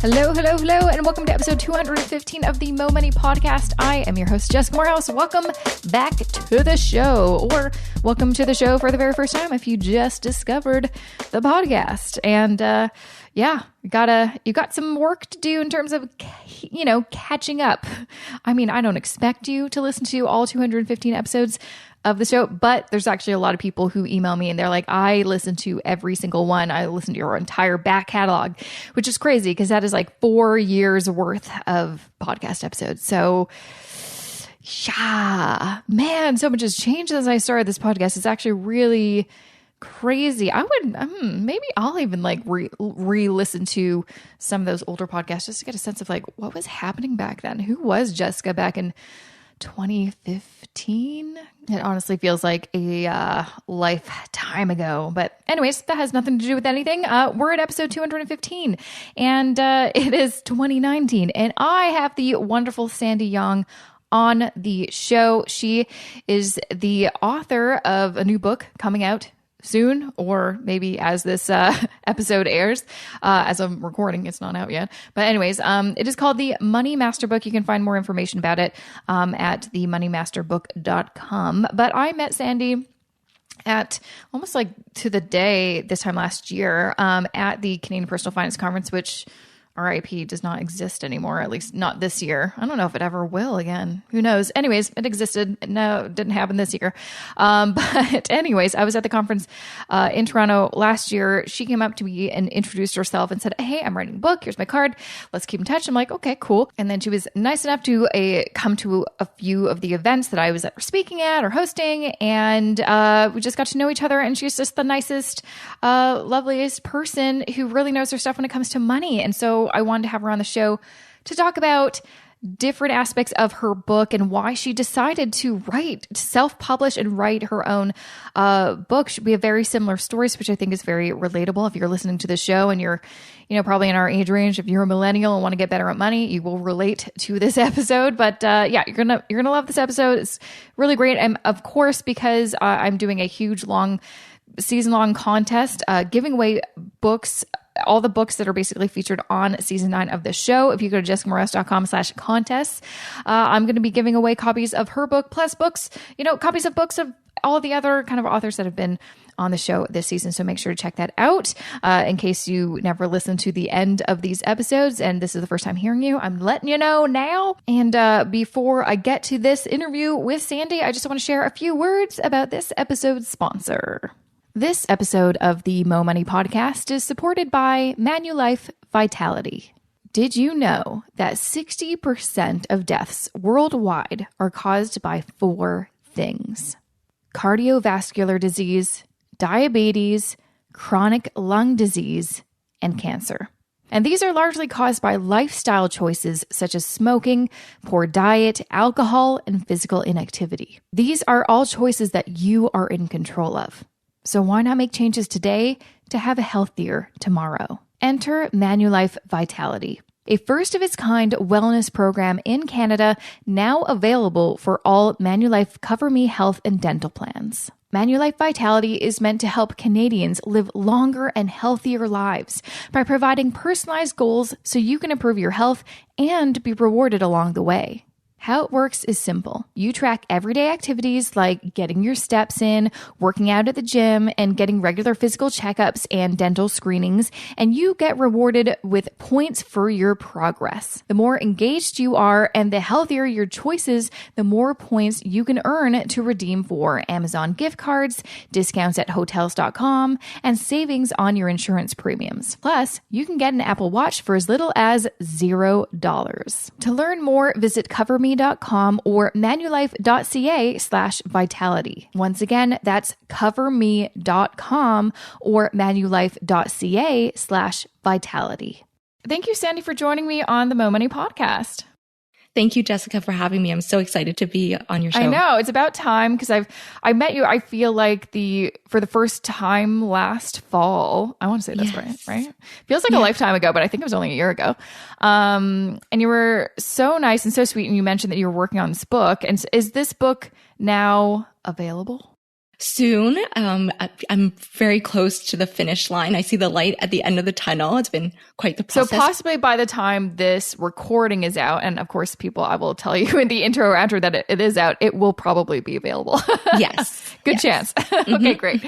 Hello, hello, hello, and welcome to episode 215 of the Mo Money Podcast. I am your host, Jessica Morehouse. Welcome back to the show, or welcome to the show for the very first time if you just discovered the podcast. And you got some work to do in terms of, catching up. I mean, I don't expect you to listen to all 215 episodes of the show, but there's actually a lot of people who email me and they're like, I listen to every single one. I listen to your entire back catalog, which is crazy because that is like 4 years worth of podcast episodes. So yeah, man, so much has changed since I started this podcast. It's actually really crazy. I would, maybe I'll even like re-listen to some of those older podcasts just to get a sense of like what was happening back then. Who was Jessica back in 2015? It honestly feels like a lifetime ago. But anyways, that has nothing to do with anything. We're at episode 215 and it is 2019. And I have the wonderful Sandy Yong on the show. She is the author of a new book coming out soon, or maybe as this episode airs, as I'm recording, it's not out yet. But anyways, it is called the Money Master Book. You can find more information about it at themoneymasterbook.com. But I met Sandy at almost like to the day this time last year at the Canadian Personal Finance Conference, which RIP does not exist anymore, at least not this year. I don't know if it ever will again. Who knows? Anyways, it existed. No, it didn't happen this year. But anyways, I was at the conference in Toronto last year. She came up to me and introduced herself and said, hey, I'm writing a book. Here's my card. Let's keep in touch. I'm like, okay, cool. And then she was nice enough to come to a few of the events that I was speaking at or hosting. And we just got to know each other. And she's just the nicest, loveliest person who really knows her stuff when it comes to money. And so I wanted to have her on the show to talk about different aspects of her book and why she decided to self-publish and write her own book. We have very similar stories, which I think is very relatable. If you're listening to the show and you're, probably in our age range, if you're a millennial and want to get better at money, you will relate to this episode. But you're gonna love this episode. It's really great. And of course, because I'm doing a huge season-long contest, giving away books, all the books that are basically featured on season 9 of the show. If you go to jessicamorehouse.com/contests, I'm going to be giving away copies of her book, plus books, copies of books of all the other kind of authors that have been on the show this season. So make sure to check that out. In case you never listened to the end of these episodes and this is the first time hearing you, I'm letting you know now. And before I get to this interview with Sandy, I just want to share a few words about this episode's sponsor. This episode of the Mo Money Podcast is supported by Manulife Vitality. Did you know that 60% of deaths worldwide are caused by 4 things? Cardiovascular disease, diabetes, chronic lung disease, and cancer. And these are largely caused by lifestyle choices such as smoking, poor diet, alcohol, and physical inactivity. These are all choices that you are in control of. So why not make changes today to have a healthier tomorrow? Enter Manulife Vitality, a first-of-its-kind wellness program in Canada now available for all Manulife Cover Me health and dental plans. Manulife Vitality is meant to help Canadians live longer and healthier lives by providing personalized goals so you can improve your health and be rewarded along the way. How it works is simple. You track everyday activities like getting your steps in, working out at the gym, and getting regular physical checkups and dental screenings, and you get rewarded with points for your progress. The more engaged you are and the healthier your choices, the more points you can earn to redeem for Amazon gift cards, discounts at hotels.com, and savings on your insurance premiums. Plus, you can get an Apple Watch for as little as $0. To learn more, visit CoverMe.com or manulife.ca/vitality. Once again, that's coverme.com or manulife.ca/vitality. Thank you, Sandy, for joining me on the Mo Money Podcast. Thank you, Jessica, for having me. I'm so excited to be on your show. I know. It's about time because I met you, I feel like for the first time last fall. I want to say that's right? Feels like a lifetime ago, but I think it was only a year ago. And you were so nice and so sweet. And you mentioned that you were working on this book. And is this book now available? soon. I'm very close to the finish line. I see the light at the end of the tunnel. It's been quite the process. So possibly by the time this recording is out, and of course, people, I will tell you in the intro or outro that it is out, it will probably be available. Yes. Good chance. Okay, great.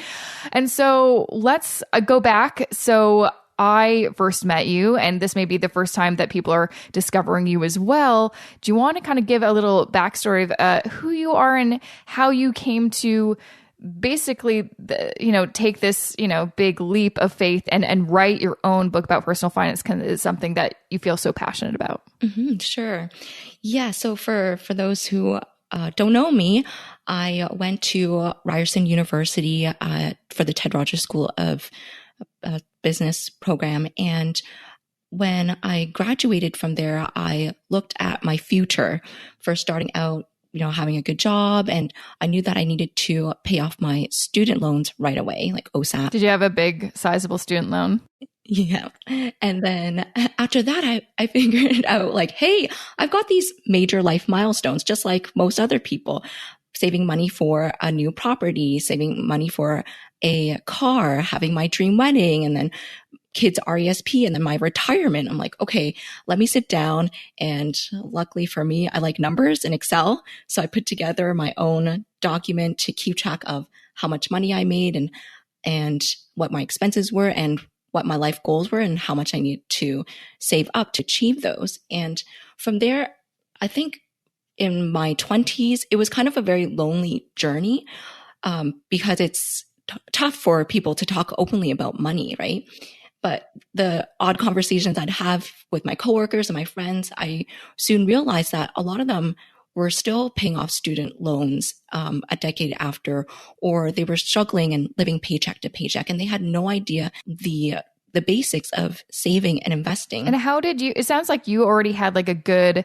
And so let's go back. So I first met you, and this may be the first time that people are discovering you as well. Do you want to kind of give a little backstory of who you are and how you came to basically, take this, big leap of faith and write your own book about personal finance is something that you feel so passionate about? Sure. Yeah. So for those who don't know me, I went to Ryerson University for the Ted Rogers School of Business program. And when I graduated from there, I looked at my future for starting out, having a good job. And I knew that I needed to pay off my student loans right away, like OSAP. Did you have a big, sizable student loan? Yeah. And then after that, I figured out like, hey, I've got these major life milestones, just like most other people, saving money for a new property, saving money for a car, having my dream wedding, and then kids RESP, and then my retirement. I'm like, okay, let me sit down. And luckily for me, I like numbers in Excel. So I put together my own document to keep track of how much money I made and what my expenses were and what my life goals were and how much I need to save up to achieve those. And from there, I think in my 20s, it was kind of a very lonely journey because it's tough for people to talk openly about money, right? But the odd conversations I'd have with my coworkers and my friends, I soon realized that a lot of them were still paying off student loans a decade after, or they were struggling and living paycheck to paycheck, and they had no idea the basics of saving and investing. And how did you? It sounds like you already had like a good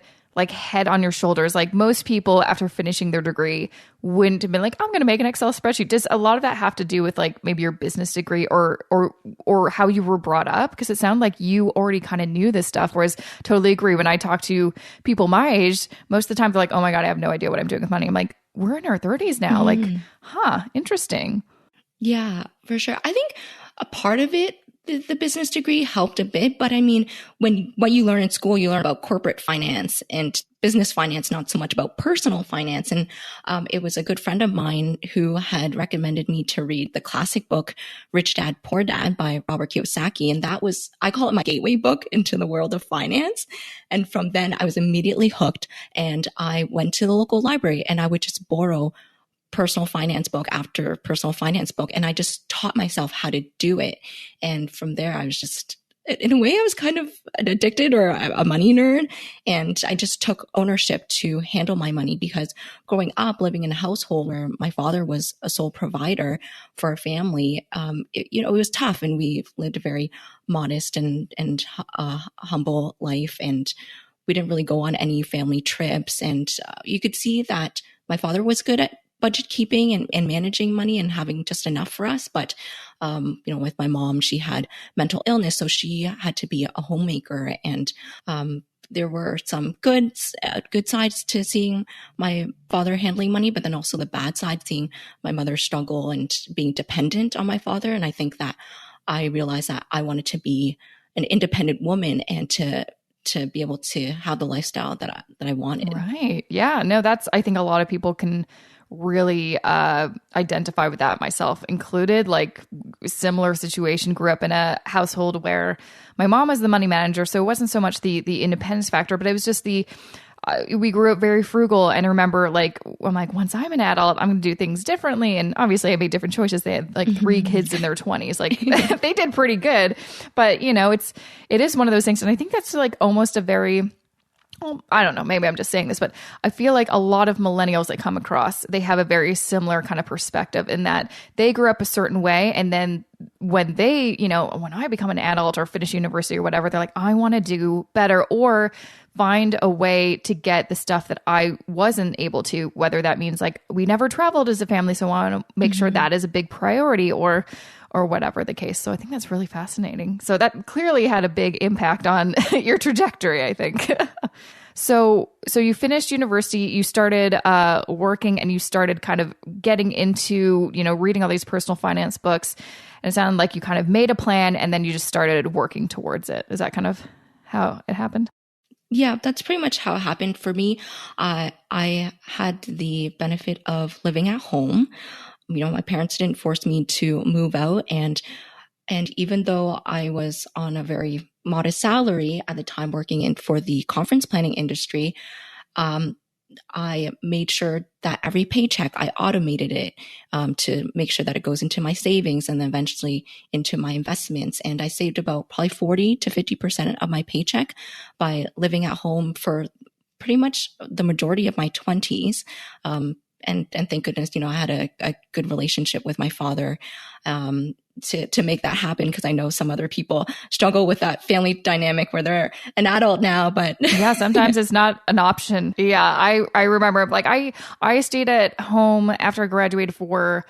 head on your shoulders. Like most people after finishing their degree wouldn't have been like, I'm going to make an Excel spreadsheet. Does a lot of that have to do with like maybe your business degree or how you were brought up? Because it sounded like you already kind of knew this stuff. Whereas totally agree. When I talk to people my age, most of the time they're like, oh my God, I have no idea what I'm doing with money. I'm like, we're in our 30s now. Like, interesting. Yeah, for sure. I think a part of it, the business degree helped a bit, but I mean, what you learn in school, you learn about corporate finance and business finance, not so much about personal finance. And it was a good friend of mine who had recommended me to read the classic book, Rich Dad, Poor Dad by Robert Kiyosaki. And that was, I call it my gateway book into the world of finance. And from then I was immediately hooked, and I went to the local library and I would just borrow personal finance book after personal finance book. And I just taught myself how to do it. And from there, I was just, in a way, I was kind of addicted or a money nerd. And I just took ownership to handle my money, because growing up, living in a household where my father was a sole provider for our family, it was tough. And we lived a very modest and humble life. And we didn't really go on any family trips. And you could see that my father was good at budget keeping and managing money and having just enough for us. But, with my mom, she had mental illness, so she had to be a homemaker. And there were some good sides to seeing my father handling money, but then also the bad side, seeing my mother struggle and being dependent on my father. And I think that I realized that I wanted to be an independent woman and to be able to have the lifestyle that I wanted. Right. Yeah. No, I think a lot of people can really identify with that, myself included. Like, similar situation, grew up in a household where my mom was the money manager, so it wasn't so much the independence factor, but it was just we grew up very frugal. And I remember, I'm like, once I'm an adult, I'm going to do things differently. And obviously I made different choices. They had like 3 kids in their 20s. Like they did pretty good, but it is one of those things. And I think that's like almost a very, well, I don't know, maybe I'm just saying this, but I feel like a lot of millennials that come across, they have a very similar kind of perspective in that they grew up a certain way. And then when they, when I become an adult or finish university or whatever, they're like, I want to do better or find a way to get the stuff that I wasn't able to, whether that means like we never traveled as a family, so I want to make sure that is a big priority or whatever the case. So I think that's really fascinating. So that clearly had a big impact on your trajectory, I think. So you finished university, you started working, and you started kind of getting into, reading all these personal finance books. And it sounded like you kind of made a plan and then you just started working towards it. Is that kind of how it happened? Yeah, that's pretty much how it happened for me. I had the benefit of living at home. My parents didn't force me to move out, and even though I was on a very modest salary at the time working for the conference planning industry, I made sure that every paycheck, I automated it to make sure that it goes into my savings and then eventually into my investments. And I saved about probably 40 to 50% of my paycheck by living at home for pretty much the majority of my 20s. And thank goodness, I had a good relationship with my father to make that happen, because I know some other people struggle with that family dynamic where they're an adult now, but yeah, sometimes it's not an option. Yeah, I remember like I stayed at home after I graduated for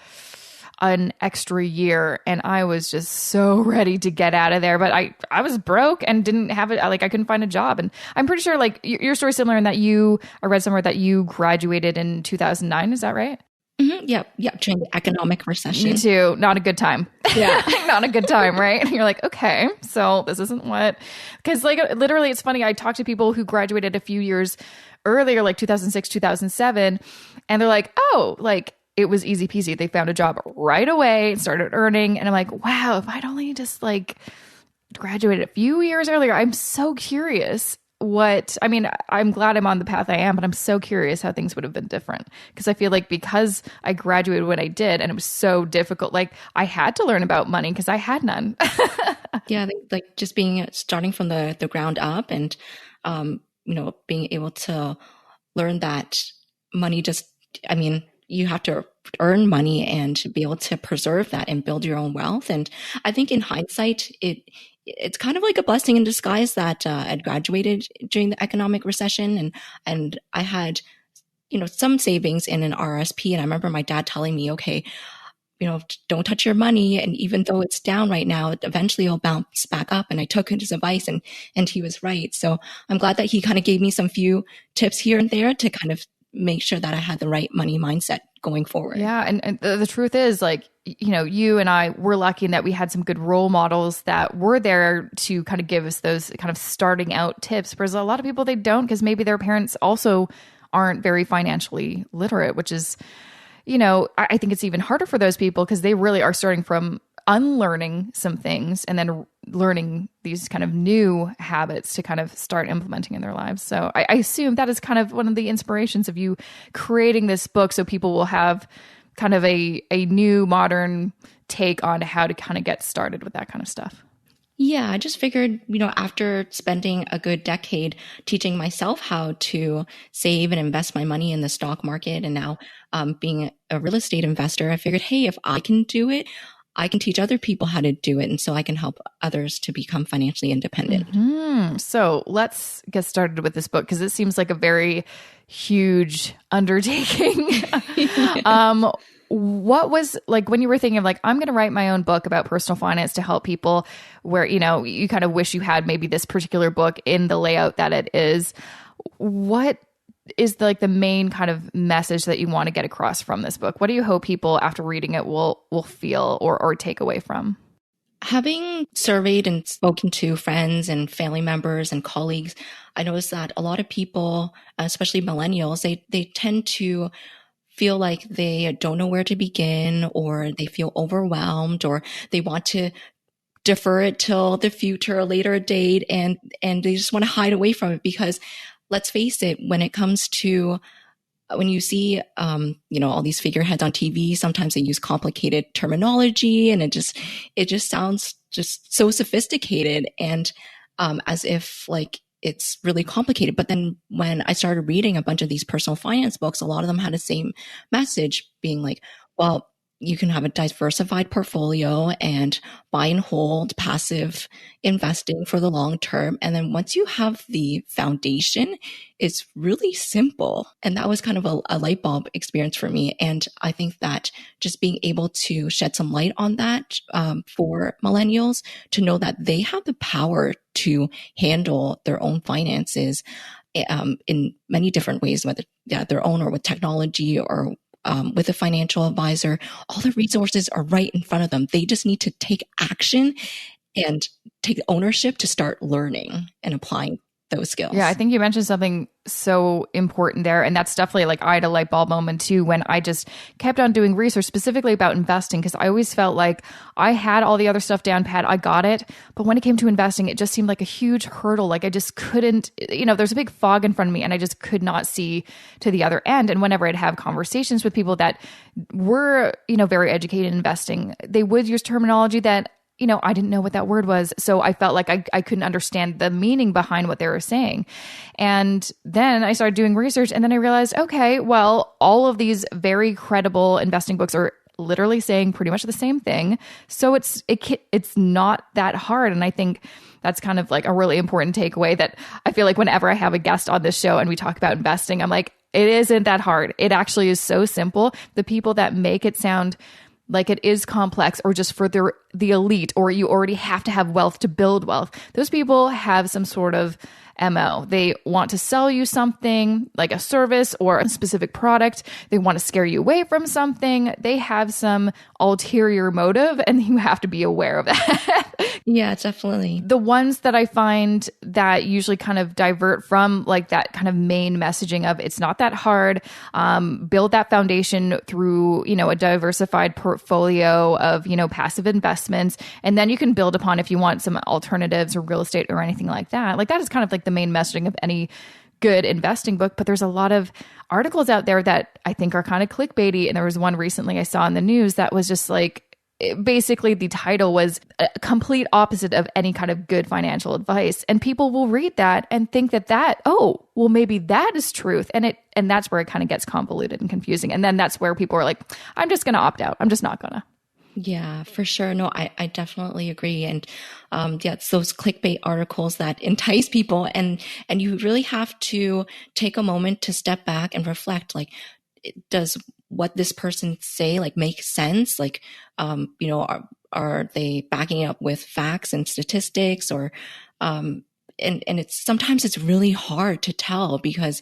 an extra year, and I was just so ready to get out of there, but I was broke and didn't have it. Like I couldn't find a job. And I'm pretty sure like your story's similar in that I read somewhere that you graduated in 2009. Is that right? Mm-hmm. Yeah. During the economic recession. Me too. Not a good time. Yeah. Not a good time, right? And you're like, okay, so this isn't because like literally it's funny. I talked to people who graduated a few years earlier, like 2006, 2007. And they're like, oh, like it was easy peasy. They found a job right away and started earning. And I'm like, wow, if I'd only just like graduated a few years earlier. I'm so curious I'm glad I'm on the path I am, but I'm so curious how things would have been different. Because I feel like because I graduated when I did and it was so difficult, like I had to learn about money because I had none. Yeah, I think like just starting from the ground up and, being able to learn that money you have to earn money and be able to preserve that and build your own wealth. And I think in hindsight, it's kind of like a blessing in disguise that I'd graduated during the economic recession, and I had, some savings in an RSP. And I remember my dad telling me, okay, don't touch your money. And even though it's down right now, eventually it'll bounce back up. And I took his advice and he was right. So I'm glad that he kind of gave me some few tips here and there to kind of make sure that I had the right money mindset going forward. Yeah. And the truth is like, you and I were lucky in that we had some good role models that were there to kind of give us those kind of starting out tips. Whereas a lot of people, they don't, because maybe their parents also aren't very financially literate, which is, I think it's even harder for those people because they really are starting from unlearning some things and then learning these kind of new habits to kind of start implementing in their lives. So I assume that is kind of one of the inspirations of you creating this book, so people will have kind of a new modern take on how to kind of get started with that kind of stuff. Yeah, I just figured, after spending a good decade teaching myself how to save and invest my money in the stock market, and now being a real estate investor, I figured, hey, if I can do it, I can teach other people how to do it. And so I can help others to become financially independent. Mm-hmm. So let's get started with this book, because it seems like a very huge undertaking. What was like when you were thinking of like, I'm going to write my own book about personal finance to help people, where, you kind of wish you had maybe this particular book in the layout that it is. What is the main kind of message that you want to get across from this book? What do you hope people after reading it will feel or take away from? Having surveyed and spoken to friends and family members and colleagues, I noticed that a lot of people, especially millennials, they tend to feel like they don't know where to begin, or they feel overwhelmed, or they want to defer it till the future, a later date, and they just want to hide away from it. Because let's face it, when it comes to when you see, all these figureheads on TV, sometimes they use complicated terminology, and it just sounds just so sophisticated and as if like it's really complicated. But then when I started reading a bunch of these personal finance books, a lot of them had the same message, being like, well, you can have a diversified portfolio and buy and hold, passive investing for the long term. And then once you have the foundation, it's really simple. And that was kind of a light bulb experience for me. And I think that just being able to shed some light on that for millennials, to know that they have the power to handle their own finances, in many different ways, whether their own or with technology or with a financial advisor. All the resources are right in front of them. They just need to take action and take ownership to start learning and applying those skills. Yeah, I think you mentioned something so important there. And that's definitely like I had a light bulb moment too when I just kept on doing research specifically about investing, because I always felt like I had all the other stuff down pat. I got it. But when it came to investing, it just seemed like a huge hurdle. Like I just couldn't, there's a big fog in front of me and I just could not see to the other end. And whenever I'd have conversations with people that were, very educated in investing, they would use terminology that I didn't know what that word was. So I felt like I couldn't understand the meaning behind what they were saying. And then I started doing research and then I realized, okay, well, all of these very credible investing books are literally saying pretty much the same thing. So it's not that hard. And I think that's kind of like a really important takeaway that I feel like whenever I have a guest on this show and we talk about investing, I'm like, it isn't that hard. It actually is so simple. The people that make it sound like it is complex or just for the elite, or you already have to have wealth to build wealth, those people have some sort of MO. They want to sell you something like a service or a specific product. They want to scare you away from something. They have some ulterior motive and you have to be aware of that. Yeah, definitely. The ones that I find that usually kind of divert from like that kind of main messaging of it's not that hard, build that foundation through, a diversified portfolio of, passive investments. And then you can build upon if you want some alternatives or real estate or anything like that. Like that is kind of like the main messaging of any good investing book. But there's a lot of articles out there that I think are kind of clickbaity. And there was one recently I saw in the news that was just like, basically the title was a complete opposite of any kind of good financial advice. And people will read that and think that, oh, well, maybe that is truth. And that's where it kind of gets convoluted and confusing. And then that's where people are like, I'm just going to opt out. I'm just not going to. Yeah, for sure. No, I definitely agree. And it's those clickbait articles that entice people, and you really have to take a moment to step back and reflect, like, does what this person say like make sense? Like, are they backing up with facts and statistics, or and sometimes it's really hard to tell because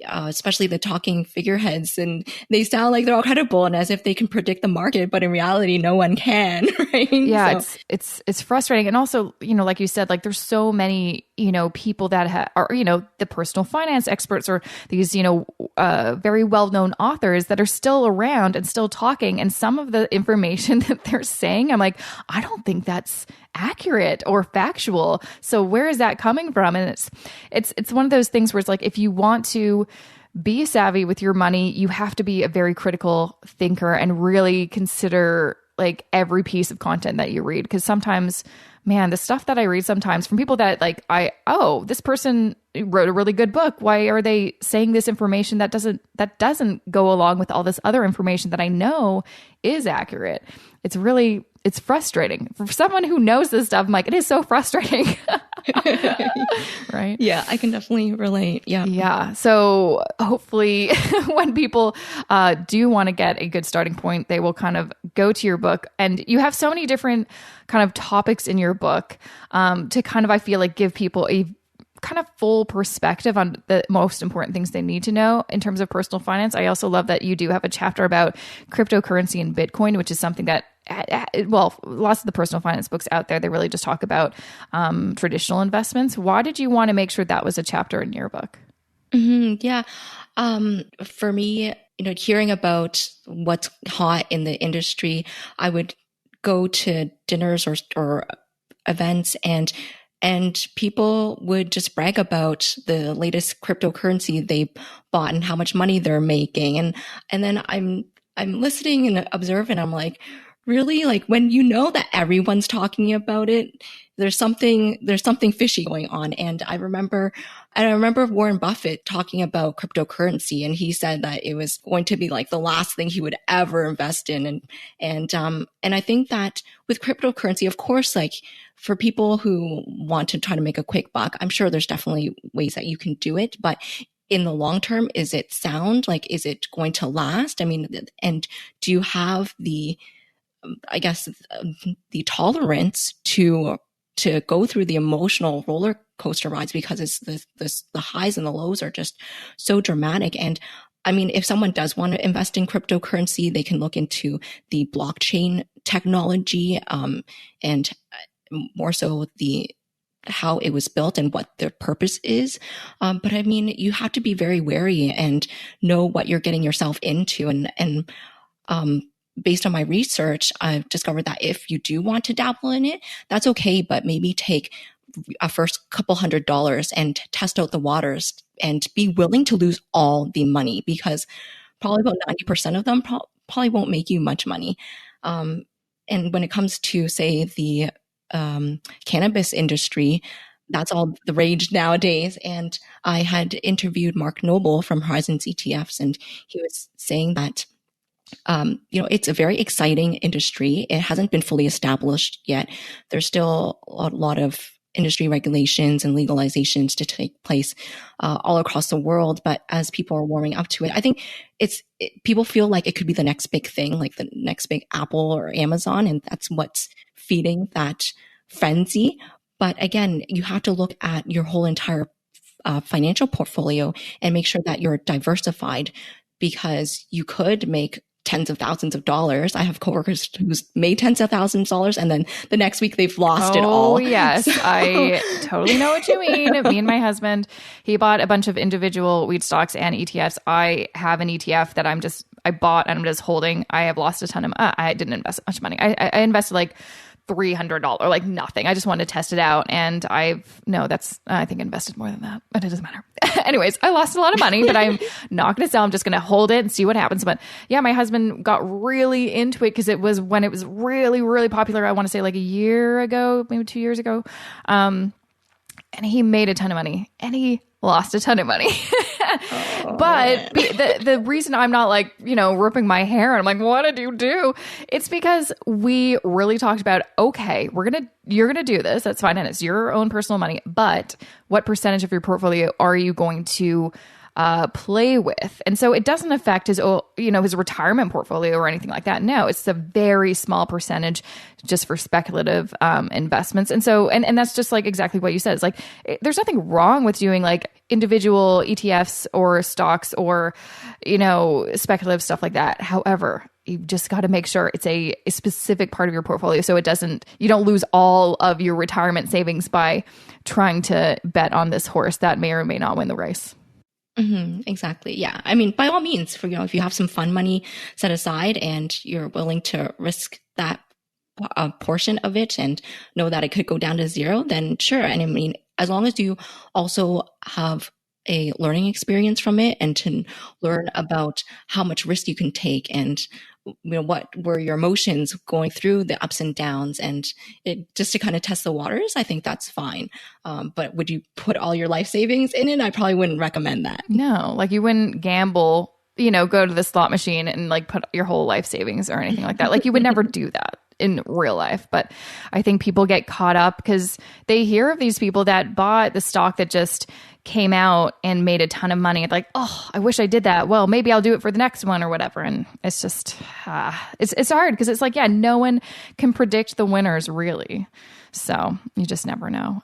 especially the talking figureheads, and they sound like they're all credible and as if they can predict the market, but in reality, no one can, right? Yeah, so it's frustrating. And also, like you said, like there's so many, people that are, the personal finance experts or these, very well-known authors that are still around and still talking. And some of the information that they're saying, I'm like, I don't think that's accurate or factual. So where is that coming from? And it's one of those things where it's like, if you want to be savvy with your money, you have to be a very critical thinker and really consider like every piece of content that you read. Because sometimes, man, the stuff that I read sometimes from people that like, this person wrote a really good book. Why are they saying this information that doesn't go along with all this other information that I know is accurate? It's frustrating for someone who knows this stuff. I'm like, it is so frustrating. Right? Yeah, I can definitely relate. Yeah. Yeah. So hopefully when people do want to get a good starting point, they will kind of go to your book. And you have so many different kind of topics in your book to kind of, I feel like, give people a kind of full perspective on the most important things they need to know in terms of personal finance. I also love that you do have a chapter about cryptocurrency and Bitcoin, which is something that, well, lots of the personal finance books out there, they really just talk about traditional investments. Why did you want to make sure that was a chapter in your book? Mm-hmm, yeah. For me, hearing about what's hot in the industry, I would go to dinners or events, and people would just brag about the latest cryptocurrency they bought and how much money they're making. And then I'm listening and observing. I'm like, really? Like, when you know that everyone's talking about it, there's something fishy going on. And I remember Warren Buffett talking about cryptocurrency, and he said that it was going to be like the last thing he would ever invest in. And I think that with cryptocurrency, of course, like for people who want to try to make a quick buck, I'm sure there's definitely ways that you can do it, but in the long term, is it sound? Like, is it going to last? I mean, and do you have the tolerance to go through the emotional roller coaster rides because it's the highs and the lows are just so dramatic. And I mean, if someone does want to invest in cryptocurrency, they can look into the blockchain technology, and more so how it was built and what the purpose is. But I mean, you have to be very wary and know what you're getting yourself into. And based on my research, I've discovered that if you do want to dabble in it, that's okay, but maybe take a first couple $100 and test out the waters and be willing to lose all the money, because probably about 90% of them probably won't make you much money. And when it comes to, say, the cannabis industry, that's all the rage nowadays. And I had interviewed Mark Noble from Horizons ETFs, and he was saying that it's a very exciting industry. It hasn't been fully established yet. There's still a lot of industry regulations and legalizations to take place all across the world. But as people are warming up to it, I think people feel like it could be the next big thing, like the next big Apple or Amazon, and that's what's feeding that frenzy. But again, you have to look at your whole entire financial portfolio and make sure that you're diversified, because you could make tens of thousands of dollars. I have coworkers who's made tens of thousands of dollars, and then the next week they've lost it all. Oh, yes. So. I totally know what you mean. Me and my husband, he bought a bunch of individual wheat stocks and ETFs. I have an ETF that I bought and I'm just holding. I have lost a ton of, I didn't invest much money. I invested like $300, like nothing. I just wanted to test it out. And I think invested more than that, but it doesn't matter. Anyways, I lost a lot of money, but I'm not going to sell. I'm just going to hold it and see what happens. But yeah, my husband got really into it because it was when it was really, really popular. I want to say like a year ago, maybe 2 years ago. And he made a ton of money and he lost a ton of money. But the reason I'm not like, ripping my hair and I'm like, what did you do? It's because we really talked about, okay, you're going to do this. That's fine. And it's your own personal money. But what percentage of your portfolio are you going to play with? And so it doesn't affect his retirement portfolio or anything like that. No, it's a very small percentage just for speculative investments. And so, and that's just like exactly what you said. It's like, there's nothing wrong with doing like individual ETFs or stocks or, speculative stuff like that. However, you just got to make sure it's a specific part of your portfolio. So you don't lose all of your retirement savings by trying to bet on this horse that may or may not win the race. Mm-hmm, exactly. Yeah. I mean, by all means, if you have some fun money set aside and you're willing to risk that portion of it and know that it could go down to zero, then sure. And I mean, as long as you also have a learning experience from it and to learn about how much risk you can take and what were your emotions going through the ups and downs, and just to kind of test the waters, I think that's fine. But would you put all your life savings in it? I probably wouldn't recommend that. No, like you wouldn't gamble, go to the slot machine and like put your whole life savings or anything like that. Like you would never do that in real life. But I think people get caught up because they hear of these people that bought the stock that just came out and made a ton of money. Like, oh, I wish I did that. Well, maybe I'll do it for the next one or whatever. And it's just, it's hard because it's like, yeah, no one can predict the winners really. So you just never know.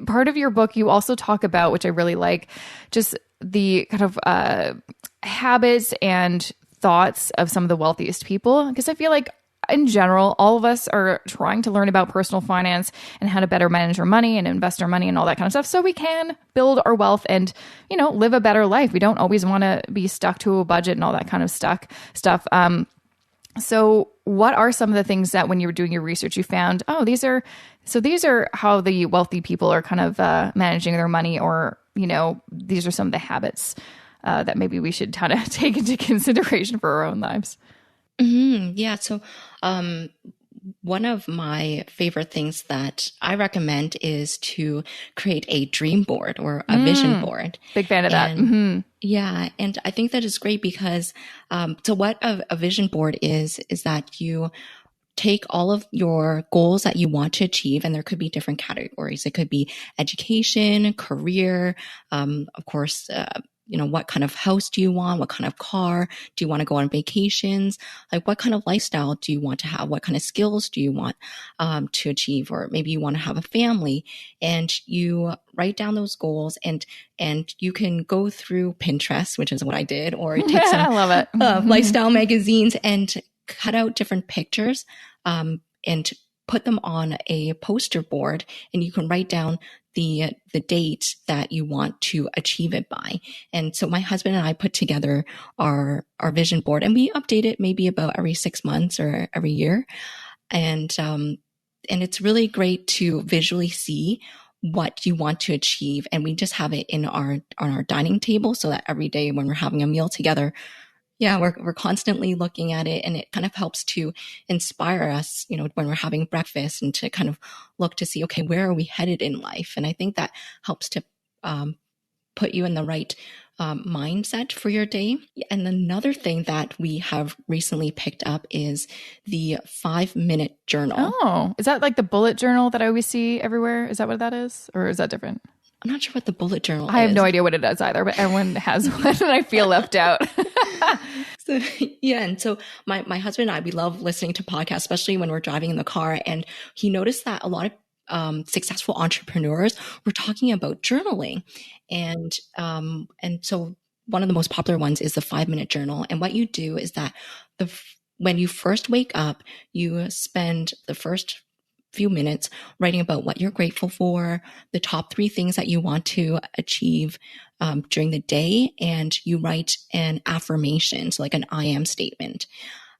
Part of your book, you also talk about, which I really like, just the kind of habits and thoughts of some of the wealthiest people. Because I feel like in general, all of us are trying to learn about personal finance and how to better manage our money and invest our money and all that kind of stuff so we can build our wealth and, live a better life. We don't always want to be stuck to a budget and all that kind of stuff. So what are some of the things that when you were doing your research, you found, these are how the wealthy people are kind of managing their money, or, these are some of the habits that maybe we should kind of take into consideration for our own lives. Mm-hmm. Yeah. So, one of my favorite things that I recommend is to create a dream board or a vision board. Big fan of that. Mm-hmm. Yeah. And I think that is great because, so what a vision board is that you take all of your goals that you want to achieve, and there could be different categories. It could be education, career, of course, what kind of house do you want? What kind of car? Do you want to go on vacations? Like, what kind of lifestyle do you want to have? What kind of skills do you want to achieve? Or maybe you want to have a family, and you write down those goals, and you can go through Pinterest, which is what I did, or take some I love it. lifestyle magazines and cut out different pictures and put them on a poster board, and you can write down the date that you want to achieve it by. And so my husband and I put together our vision board, and we update it maybe about every 6 months or every year. And it's really great to visually see what you want to achieve. And we just have it on our dining table, so that every day when we're having a meal together, we're constantly looking at it, and it kind of helps to inspire us, when we're having breakfast, and to kind of look to see, okay, where are we headed in life? And I think that helps to put you in the right mindset for your day. And another thing that we have recently picked up is the 5-minute journal. Oh, is that like the bullet journal that I always see everywhere? Is that what that is? Or is that different? I'm not sure what the bullet journal is. I have no idea what it is either, but everyone has one, and I feel left out. So, and so my husband and I, we love listening to podcasts, especially when we're driving in the car. And he noticed that a lot of successful entrepreneurs were talking about journaling. And so one of the most popular ones is the 5-minute journal. And what you do is that when you first wake up, you spend the first few minutes writing about what you're grateful for, the top 3 things that you want to achieve during the day, and you write an affirmation, so like an I am statement.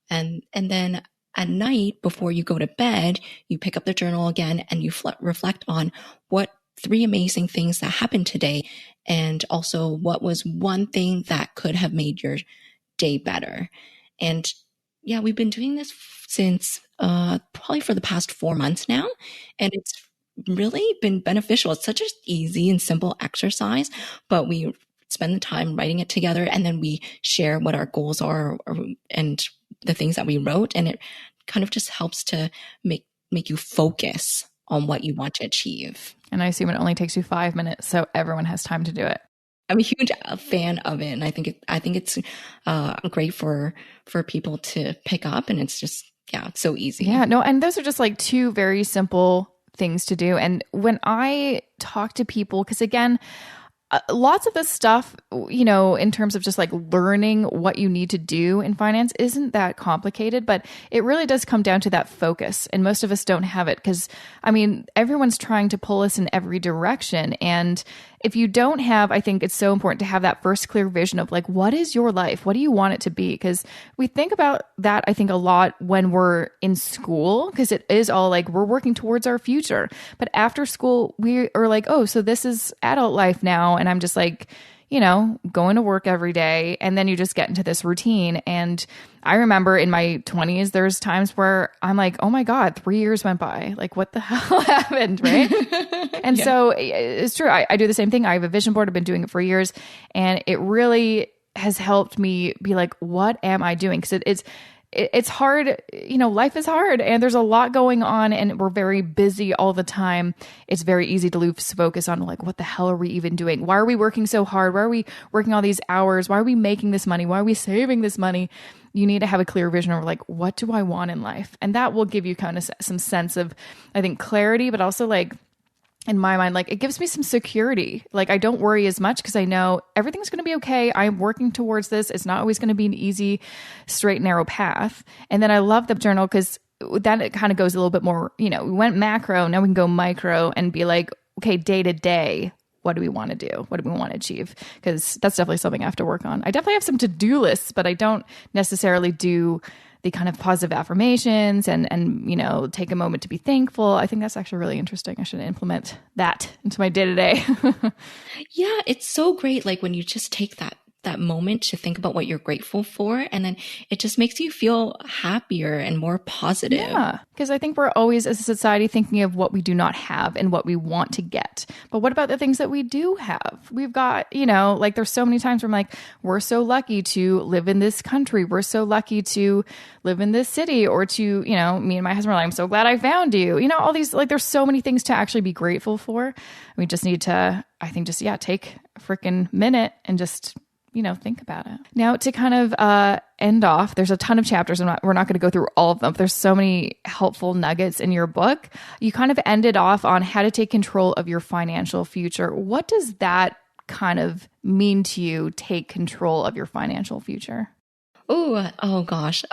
And then at night, before you go to bed, you pick up the journal again, and you reflect on what 3 amazing things that happened today, and also what was one thing that could have made your day better. And we've been doing this since probably for the past 4 months now, and it's really been beneficial. It's such an easy and simple exercise, but we spend the time writing it together, and then we share what our goals are and the things that we wrote, and it kind of just helps to make you focus on what you want to achieve. And I assume it only takes you 5 minutes, so everyone has time to do it. I'm a huge fan of it, and I think it's great for people to pick up, and it's just it's so easy. Yeah, no, and those are just like 2 very simple things to do. And when I talk to people, because again, lots of this stuff, in terms of just like learning what you need to do in finance isn't that complicated, but it really does come down to that focus. And most of us don't have it because, everyone's trying to pull us in every direction. And if you don't have, I think it's so important to have that first clear vision of like, what is your life? What do you want it to be? Because we think about that, I think, a lot when we're in school, because it is all like we're working towards our future. But after school, we are like, oh, so this is adult life now. And I'm just like, going to work every day. And then you just get into this routine. And I remember in my 20s, there's times where I'm like, oh my God, 3 years went by. Like, what the hell happened? Right. And so it's true. I do the same thing. I have a vision board. I've been doing it for years. And it really has helped me be like, what am I doing? Because it's hard, life is hard, and there's a lot going on, and we're very busy all the time. It's very easy to lose focus on like, what the hell are we even doing? Why are we working so hard? Why are we working all these hours? Why are we making this money? Why are we saving this money? You need to have a clear vision of like, what do I want in life? And that will give you kind of some sense of, I think, clarity, but also like, in my mind, like it gives me some security. Like I don't worry as much because I know everything's going to be okay. I'm working towards this. It's not always going to be an easy, straight, narrow path. And then I love the journal because then it kind of goes a little bit more, we went macro. Now we can go micro and be like, okay, day to day, what do we want to do? What do we want to achieve? Because that's definitely something I have to work on. I definitely have some to-do lists, but I don't necessarily do the kind of positive affirmations and take a moment to be thankful. I think that's actually really interesting. I should implement that into my day-to-day. Yeah, it's so great. Like when you just take that that moment to think about what you're grateful for. And then it just makes you feel happier and more positive. Yeah, because I think we're always as a society thinking of what we do not have and what we want to get. But what about the things that we do have? We've got, like there's so many times where I'm like, we're so lucky to live in this country. We're so lucky to live in this city, or to, me and my husband are like, I'm so glad I found you. All these, like, there's so many things to actually be grateful for. We just need to, I think, take a freaking minute and just think about it. Now, to kind of end off, there's a ton of chapters. We're not going to go through all of them. There's so many helpful nuggets in your book. You kind of ended off on how to take control of your financial future. What does that kind of mean to you, take control of your financial future? Oh gosh.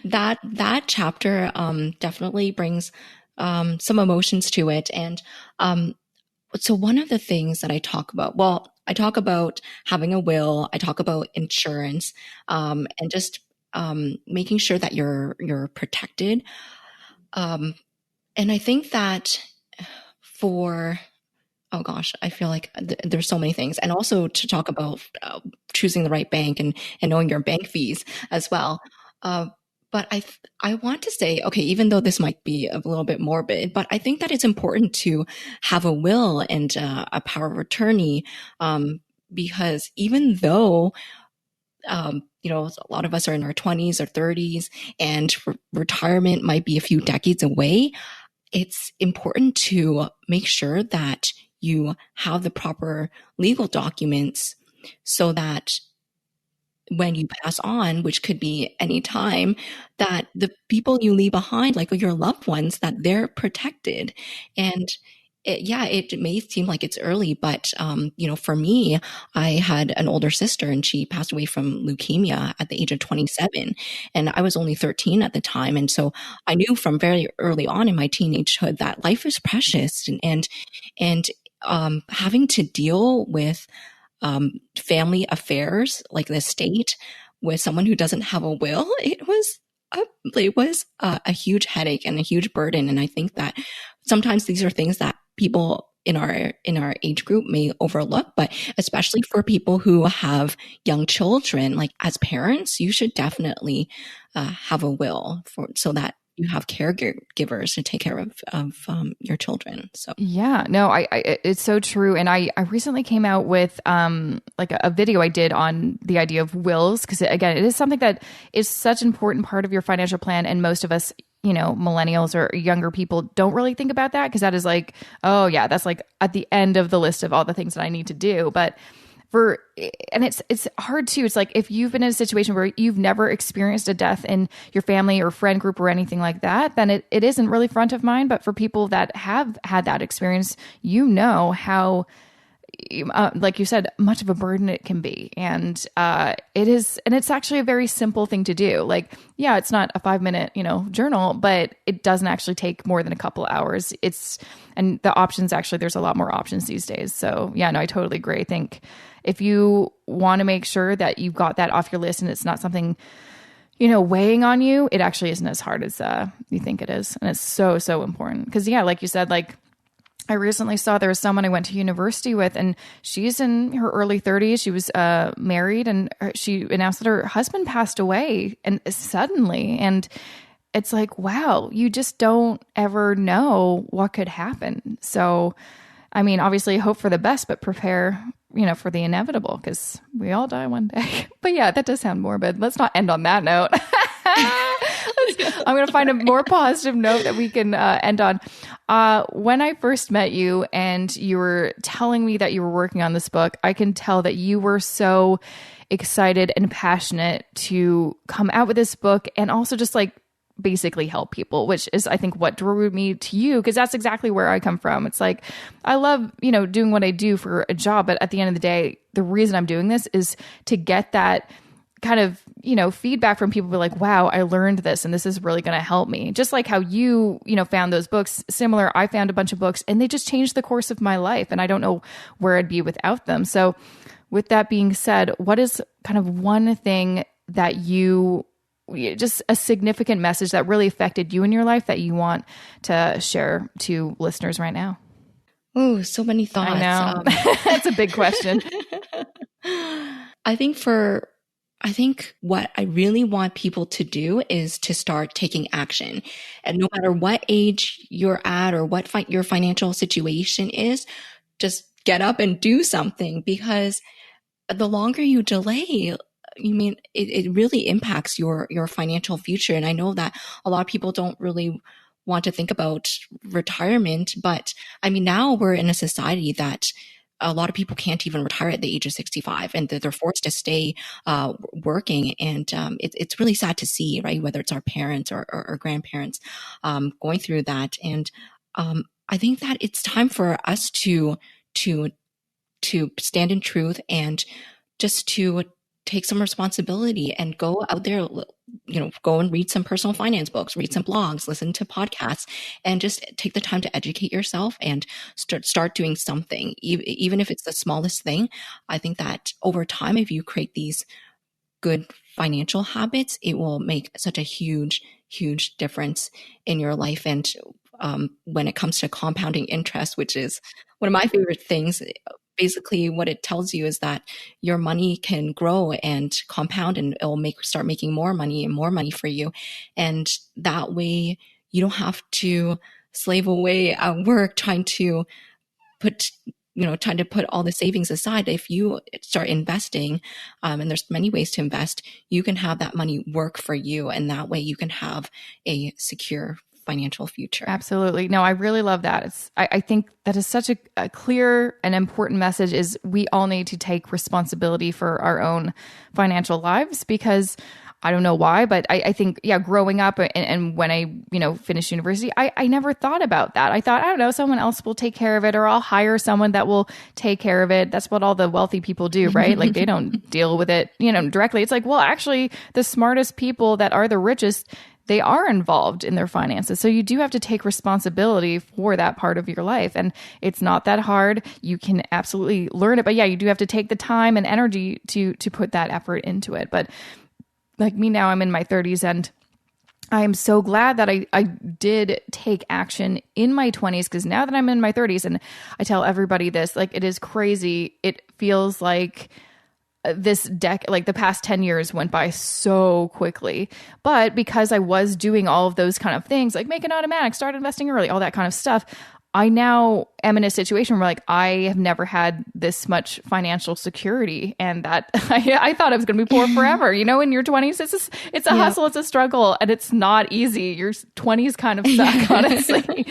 That chapter definitely brings some emotions to it. And so one of the things that I talk about having a will, I talk about insurance, and just making sure that you're protected. And I think that oh gosh, I feel like there's so many things. And also to talk about choosing the right bank and knowing your bank fees as well. But I want to say, okay, even though this might be a little bit morbid, but I think that it's important to have a will and a power of attorney, because even though a lot of us are in our 20s or 30s, and retirement might be a few decades away, it's important to make sure that you have the proper legal documents so that when you pass on, which could be any time, that the people you leave behind, like your loved ones, that they're protected. And it may seem like it's early, but for me, I had an older sister and she passed away from leukemia at the age of 27, and I was only 13 at the time. And so I knew from very early on in my teenagehood that life is precious, and having to deal with family affairs like the estate with someone who doesn't have a will, it was a huge headache and a huge burden. And I think that sometimes these are things that people in our age group may overlook, but especially for people who have young children, like as parents, you should definitely have a will so that you have caregivers to take care of your children. So yeah, no, I it's so true. And I recently came out with like a video I did on the idea of wills, because again, it is something that is such an important part of your financial plan, and most of us, millennials or younger people don't really think about that, because that is like, oh yeah, that's like at the end of the list of all the things that I need to do. But and it's hard too. It's like, if you've been in a situation where you've never experienced a death in your family or friend group or anything like that, then it isn't really front of mind. But for people that have had that experience, how, like you said, much of a burden it can be. And it is, and it's actually a very simple thing to do. Like, yeah, it's not a 5-minute, journal, but it doesn't actually take more than a couple hours. And the options, actually, there's a lot more options these days. So yeah, no, I totally agree. I think if you want to make sure that you've got that off your list and it's not something, weighing on you, it actually isn't as hard as you think it is. And it's so, so important. Because yeah, like you said, like, I recently saw there was someone I went to university with, and she's in her early 30s. She was married, and she announced that her husband passed away, and suddenly. And it's like, wow, you just don't ever know what could happen. So, I mean, obviously hope for the best, but prepare, for the inevitable, because we all die one day. But yeah, that does sound morbid. Let's not end on that note. I'm going to find a more positive note that we can end on. When I first met you and you were telling me that you were working on this book, I can tell that you were so excited and passionate to come out with this book, and also just like basically help people, which is, I think, what drew me to you, because that's exactly where I come from. It's like, I love, doing what I do for a job, but at the end of the day, the reason I'm doing this is to get that kind of, feedback from people, be like, wow, I learned this and this is really going to help me. Just like how you, found those books. Similar, I found a bunch of books and they just changed the course of my life, and I don't know where I'd be without them. So with that being said, what is kind of one thing that just a significant message that really affected you in your life that you want to share to listeners right now? Oh, so many thoughts. I know. That's a big question. I think what I really want people to do is to start taking action. And no matter what age you're at or what your financial situation is, just get up and do something, because the longer you delay, it really impacts your financial future. And I know that a lot of people don't really want to think about retirement, but I mean, now we're in a society that a lot of people can't even retire at the age of 65, and they're forced to stay working. And it's really sad to see, right? Whether it's our parents or grandparents going through that. And I think that it's time for us to stand in truth and just to take some responsibility and go out there, go and read some personal finance books, read some blogs, listen to podcasts, and just take the time to educate yourself and start doing something, even if it's the smallest thing. I think that over time, if you create these good financial habits, it will make such a huge difference in your life. And when it comes to compounding interest, which is one of my favorite things, basically what it tells you is that your money can grow and compound, and it will start making more money for you. And that way you don't have to slave away at work trying to put all the savings aside. If you start investing, and there's many ways to invest, you can have that money work for you. And that way you can have a secure financial future. Absolutely. No, I really love that. I think that is such a clear and important message, is we all need to take responsibility for our own financial lives, because I don't know why, but I think, growing up and when I, finished university, I never thought about that. I thought, I don't know, someone else will take care of it, or I'll hire someone that will take care of it. That's what all the wealthy people do, right? Like they don't deal with it, directly. It's like, well, actually the smartest people that are the richest, they are involved in their finances. So you do have to take responsibility for that part of your life. And it's not that hard. You can absolutely learn it. But you do have to take the time and energy to put that effort into it. But like me now, I'm in my 30s, and I am so glad that I did take action in my 20s, because now that I'm in my 30s, and I tell everybody this, like, it is crazy. It feels like the past 10 years went by so quickly. But because I was doing all of those kind of things, like make an automatic, start investing early, all that kind of stuff, I now am in a situation where I have never had this much financial security, and that I thought I was going to be poor forever. In your 20s, it's a hustle, it's a struggle, and it's not easy. Your 20s kind of suck, honestly.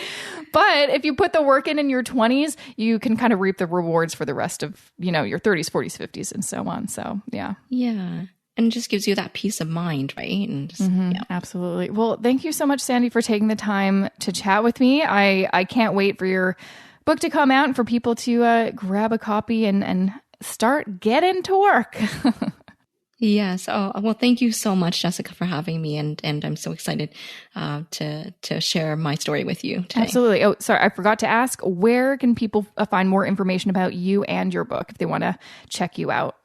But if you put the work in your 20s, you can kind of reap the rewards for the rest of, your 30s, 40s, 50s, and so on. So, yeah. Yeah. And it just gives you that peace of mind, right? And just, absolutely. Well, thank you so much, Sandy, for taking the time to chat with me. I can't wait for your book to come out and for people to grab a copy and start getting to work. Yes. Oh, well, thank you so much, Jessica, for having me. And I'm so excited to share my story with you today. Absolutely. Oh, sorry. I forgot to ask, where can people find more information about you and your book if they want to check you out?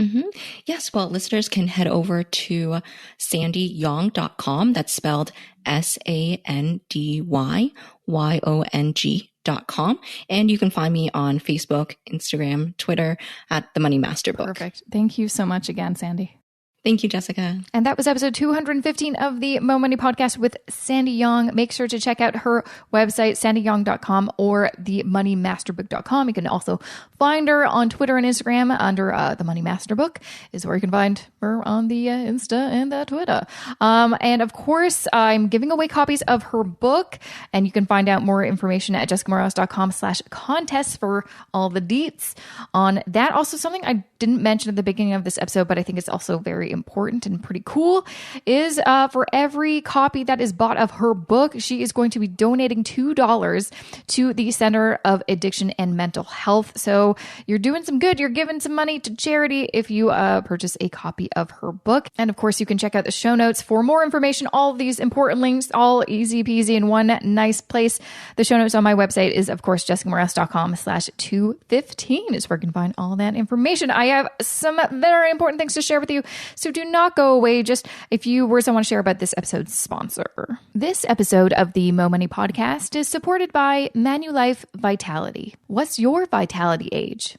Mm-hmm. Yes. Well, listeners can head over to sandyyong.com. That's spelled SANDYYONG.com. And you can find me on Facebook, Instagram, Twitter at The Money Master Book. Perfect. Thank you so much again, Sandy. Thank you, Jessica. And that was episode 215 of the Mo Money Podcast with Sandy Yong. Make sure to check out her website, sandyyong.com, or themoneymasterbook.com. You can also find her on Twitter and Instagram under The Money Master Book is where you can find her on the Insta and the Twitter. And of course, I'm giving away copies of her book, and you can find out more information at jessicamorales.com/contest for all the deets on that. Also, something I didn't mention at the beginning of this episode, but I think it's also very important and pretty cool, is for every copy that is bought of her book, she is going to be donating $2 to the Center of Addiction and Mental Health. So you're doing some good. You're giving some money to charity if you purchase a copy of her book. And of course, you can check out the show notes for more information. All of these important links, all easy peasy in one nice place. The show notes on my website is, of course, jessicamorales.com/215 is where you can find all that information. I have some very important things to share with you, so do not go away. Just a few words I want to share about this episode's sponsor. This episode of the Mo Money Podcast is supported by Manulife Vitality. What's your vitality age?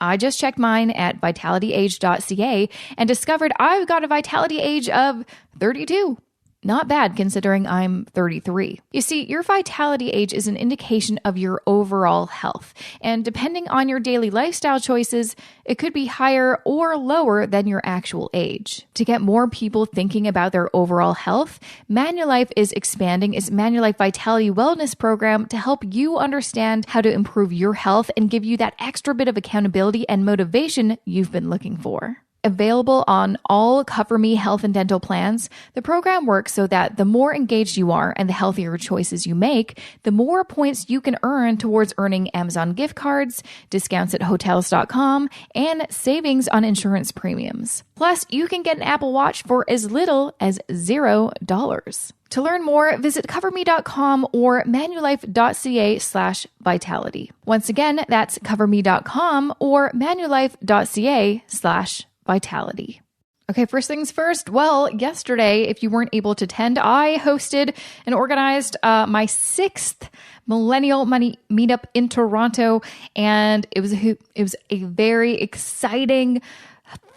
I just checked mine at vitalityage.ca and discovered I've got a vitality age of 32. Not bad considering I'm 33. You see, your vitality age is an indication of your overall health. And depending on your daily lifestyle choices, it could be higher or lower than your actual age. To get more people thinking about their overall health, Manulife is expanding its Manulife Vitality Wellness program to help you understand how to improve your health and give you that extra bit of accountability and motivation you've been looking for. Available on all Cover Me health and dental plans, the program works so that the more engaged you are and the healthier choices you make, the more points you can earn towards earning Amazon gift cards, discounts at hotels.com, and savings on insurance premiums. Plus, you can get an Apple Watch for as little as $0. To learn more, visit coverme.com or manulife.ca/vitality. Once again, that's coverme.com or manulife.ca/vitality. Okay, first things first. Well, yesterday, if you weren't able to attend, I hosted and organized my 6th Millennial Money Meetup in Toronto, and it was a very exciting,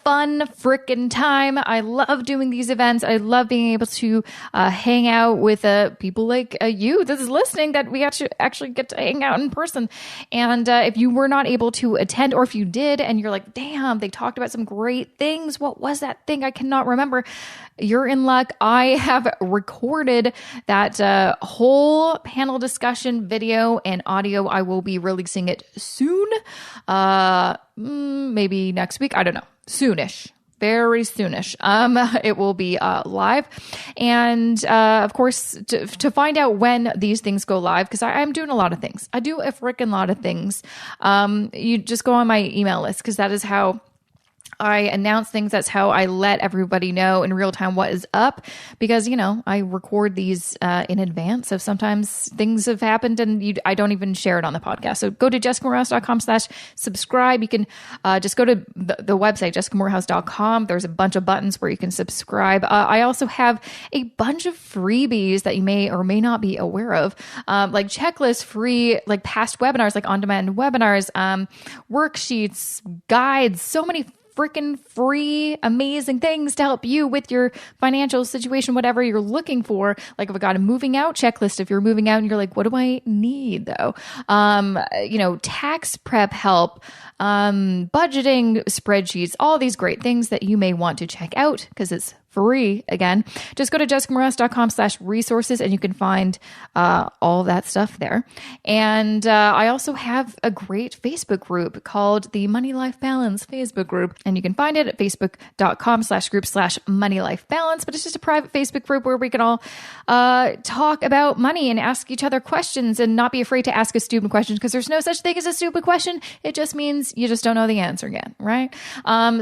fun frickin' time. I love doing these events. I love being able to hang out with people like you that is listening, that we actually get to hang out in person. And if you were not able to attend, or if you did and you're like, damn, they talked about some great things. What was that thing? I cannot remember. You're in luck. I have recorded that whole panel discussion video and audio. I will be releasing it soon. Maybe next week. I don't know. Soonish. Very soonish. It will be live. And of course, to find out when these things go live, because I'm doing a lot of things. I do a freaking lot of things. You just go on my email list, because that is how I announce things. That's how I let everybody know in real time what is up, because, I record these in advance. So sometimes things have happened and I don't even share it on the podcast. So go to jessicamorehouse.com/subscribe. You can just go to the website, jessicamorehouse.com. There's a bunch of buttons where you can subscribe. I also have a bunch of freebies that you may or may not be aware of, like checklist free, like past webinars, like on-demand webinars, worksheets, guides, so many freaking free, amazing things to help you with your financial situation, whatever you're looking for. Like, I've got a moving out checklist. If you're moving out and you're like, what do I need though? Tax prep help, budgeting spreadsheets, all these great things that you may want to check out, because it's free. Again, just go to jessicamorehouse.com/resources and you can find all that stuff there. And I also have a great Facebook group called the Money Life Balance Facebook group. And you can find it at facebook.com/group/moneylife-balance. But it's just a private Facebook group where we can all talk about money and ask each other questions, and not be afraid to ask a stupid question, because there's no such thing as a stupid question. It just means you just don't know the answer yet, right?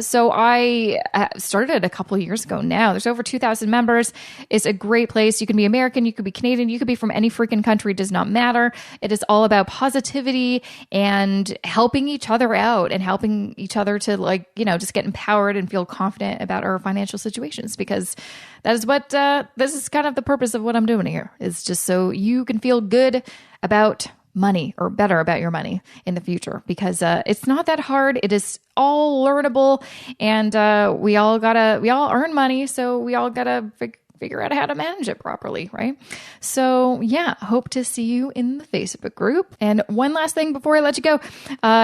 So I started a couple of years ago now. There's over 2,000 members. It's a great place. You can be American, you could be Canadian, you could be from any freaking country. It does not matter. It is all about positivity and helping each other out, and helping each other to just get empowered and feel confident about our financial situations, because that is what this is kind of the purpose of what I'm doing here, is just so you can feel good about money, or better about your money in the future, because it's not that hard. It is all learnable, and we all earn money, so we all gotta figure out how to manage it properly, right? So yeah, hope to see you in the Facebook group. And one last thing before I let you go,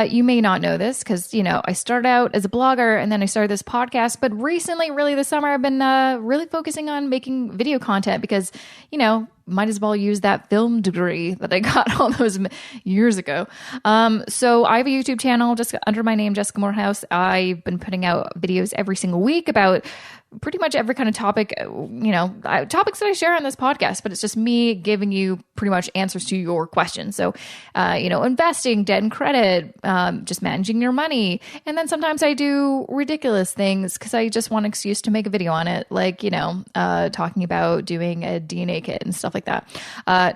you may not know this, because I started out as a blogger and then I started this podcast, but recently, really this summer, I've been really focusing on making video content, because might as well use that film degree that I got all those years ago. So I have a YouTube channel just under my name, Jessica Morehouse. I've been putting out videos every single week about pretty much every kind of topic, topics that I share on this podcast, but it's just me giving you pretty much answers to your questions. So, investing, debt and credit, just managing your money. And then sometimes I do ridiculous things because I just want an excuse to make a video on it. Like, talking about doing a DNA kit and stuff like that.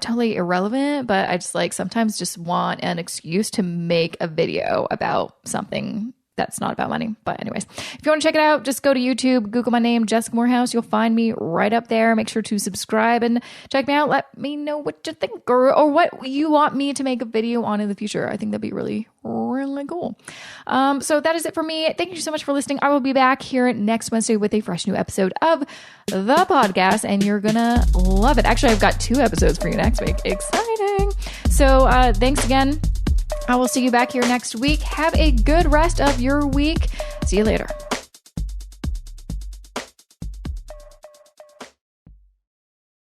Totally irrelevant, but I just sometimes just want an excuse to make a video about something that's not about money. But anyways, if you want to check it out, just go to YouTube, Google my name, Jessica Morehouse. You'll find me right up there. Make sure to subscribe and check me out. Let me know what you think or what you want me to make a video on in the future. I think that'd be really, really cool. So that is it for me. Thank you so much for listening. I will be back here next Wednesday with a fresh new episode of the podcast, and you're going to love it. Actually, I've got 2 episodes for you next week. Exciting. So thanks again. I will see you back here next week. Have a good rest of your week. See you later.